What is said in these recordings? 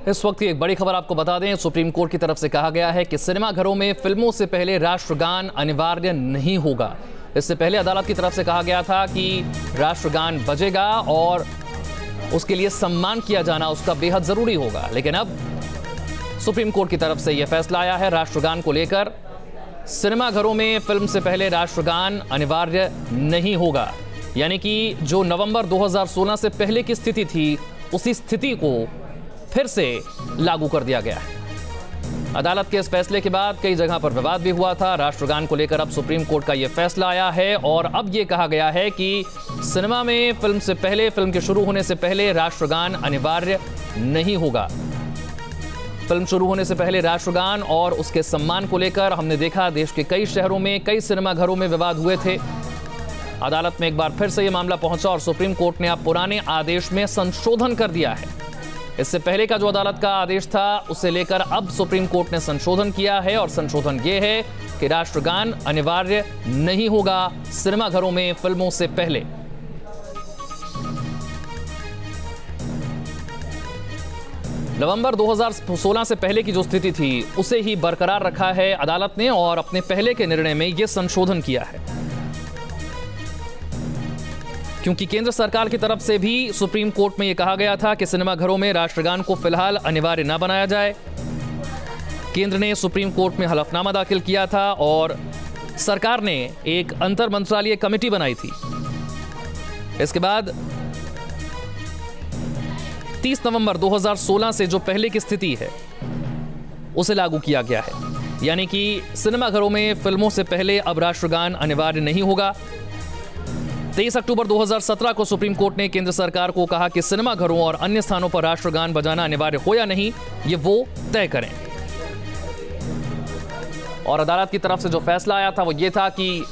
इस वक्त की एक बड़ी खबर आपको बता दें, सुप्रीम कोर्ट की तरफ से कहा गया है कि सिनेमाघरों में फिल्मों से पहले राष्ट्रगान अनिवार्य नहीं होगा। इससे पहले अदालत की तरफ से कहा गया था कि राष्ट्रगान बजेगा और उसके लिए सम्मान किया जाना उसका बेहद जरूरी होगा, लेकिन अब सुप्रीम कोर्ट की तरफ से यह फैसला आया है राष्ट्रगान को लेकर। सिनेमाघरों में फिल्म से पहले राष्ट्रगान अनिवार्य नहीं होगा, यानी कि जो नवंबर 2016 से पहले की स्थिति थी उसी स्थिति को फिर से लागू कर दिया गया है। अदालत के इस फैसले के बाद कई जगह पर विवाद भी हुआ था। राष्ट्रगान को लेकर अब सुप्रीम कोर्ट का यह फैसला आया है और अब यह कहा गया है कि सिनेमा में फिल्म से पहले, फिल्म के शुरू होने से पहले राष्ट्रगान अनिवार्य नहीं होगा। फिल्म शुरू होने से पहले राष्ट्रगान और उसके सम्मान को लेकर हमने देखा देश के कई शहरों में, कई सिनेमाघरों में विवाद हुए थे। अदालत में एक बार फिर से यह मामला पहुंचा और सुप्रीम कोर्ट ने अब पुराने आदेश में संशोधन कर दिया है। इससे पहले का जो अदालत का आदेश था उसे लेकर अब सुप्रीम कोर्ट ने संशोधन किया है और संशोधन यह है कि राष्ट्रगान अनिवार्य नहीं होगा सिनेमाघरों में फिल्मों से पहले। नवंबर 2016 से पहले की जो स्थिति थी उसे ही बरकरार रखा है अदालत ने और अपने पहले के निर्णय में यह संशोधन किया है, क्योंकि केंद्र सरकार की तरफ से भी सुप्रीम कोर्ट में यह कहा गया था कि सिनेमाघरों में राष्ट्रगान को फिलहाल अनिवार्य न बनाया जाए। केंद्र ने सुप्रीम कोर्ट में हलफनामा दाखिल किया था और सरकार ने एक अंतर मंत्रालयीय कमेटी बनाई थी। इसके बाद 30 नवंबर 2016 से जो पहले की स्थिति है उसे लागू किया गया है, यानी कि सिनेमाघरों में फिल्मों से पहले अब राष्ट्रगान अनिवार्य नहीं होगा। 23 अक्टूबर 2017 को सुप्रीम कोर्ट ने केंद्र सरकार को कहा कि सिनेमाघरों और अन्य स्थानों पर राष्ट्रगान बजाना अनिवार्य हो या नहीं, ये वो तय करें। और अदालत की तरफ से जो फैसला आया था वो ये था कि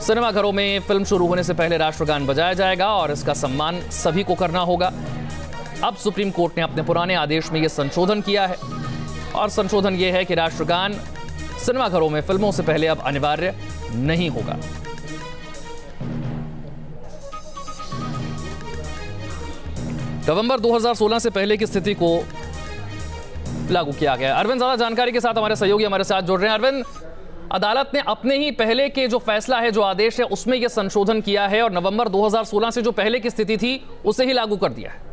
सिनेमाघरों में फिल्म शुरू होने से पहले राष्ट्रगान बजाया जाएगा और इसका सम्मान सभी को करना होगा। अब सुप्रीम कोर्ट ने अपने पुराने आदेश में यह संशोधन किया है और संशोधन यह है कि राष्ट्रगान सिनेमाघरों में फिल्मों से पहले अब अनिवार्य नहीं होगा। नवंबर 2016 से पहले की स्थिति को लागू किया गया। अरविंद ज्यादा जानकारी के साथ हमारे सहयोगी हमारे साथ जुड़ रहे हैं। अरविंद, अदालत ने अपने ही पहले के जो फैसला है, जो आदेश है, उसमें यह संशोधन किया है और नवंबर 2016 से जो पहले की स्थिति थी उसे ही लागू कर दिया है।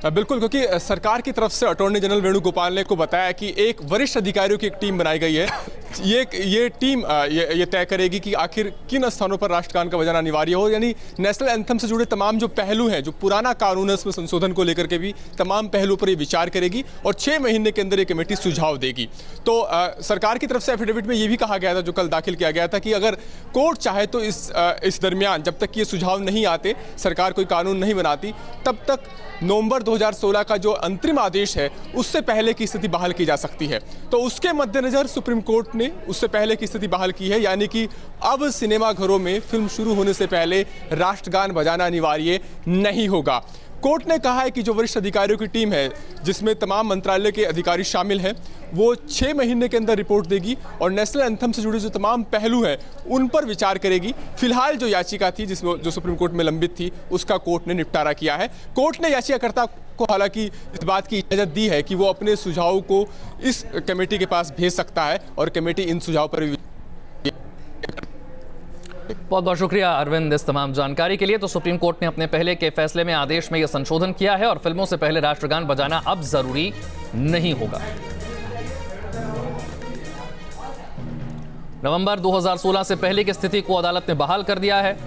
बिल्कुल, क्योंकि सरकार की तरफ से अटॉर्नी जनरल वेणुगोपाल ने को बताया कि एक वरिष्ठ अधिकारियों की एक टीम बनाई गई है। ये टीम ये तय करेगी कि आखिर किन स्थानों पर राष्ट्रगान का बजाना अनिवार्य हो, यानी नेशनल एंथम से जुड़े तमाम जो पहलू हैं, जो पुराना कानून है उसमें संशोधन को लेकर के भी तमाम पहलुओं पर ये विचार करेगी और 6 महीने के अंदर ये कमेटी सुझाव देगी। तो सरकार की तरफ से एफिडेविट में ये भी कहा गया था, जो कल दाखिल किया गया था, कि अगर कोर्ट चाहे तो इस दरमियान जब तक ये सुझाव नहीं आते, सरकार कोई कानून नहीं बनाती, तब तक नवंबर 2016 का जो अंतरिम आदेश है उससे पहले की स्थिति बहाल की जा सकती है। तो उसके मद्देनजर सुप्रीम कोर्ट ने उससे पहले की स्थिति बहाल की है, यानी कि अब सिनेमाघरों में फिल्म शुरू होने से पहले राष्ट्रगान बजाना अनिवार्य नहीं होगा। कोर्ट ने कहा है कि जो वरिष्ठ अधिकारियों की टीम है, जिसमें तमाम मंत्रालय के अधिकारी शामिल हैं, वो 6 महीने के अंदर रिपोर्ट देगी और नेशनल एंथम से जुड़े जो तमाम पहलू हैं उन पर विचार करेगी। फिलहाल जो याचिका थी जिसमें जो सुप्रीम कोर्ट में लंबित थी उसका कोर्ट ने निपटारा किया है। कोर्ट ने याचिकाकर्ता को हालांकि इस बात की इजाजत दी है कि वो अपने सुझावों को इस कमेटी के पास भेज सकता है और कमेटी इन सुझाव पर बहुत बहुत शुक्रिया अरविंद इस तमाम जानकारी के लिए। तो सुप्रीम कोर्ट ने अपने पहले के फैसले में आदेश में यह संशोधन किया है और फिल्मों से पहले राष्ट्रगान बजाना अब जरूरी नहीं होगा। नवंबर 2016 से पहले की स्थिति को अदालत ने बहाल कर दिया है।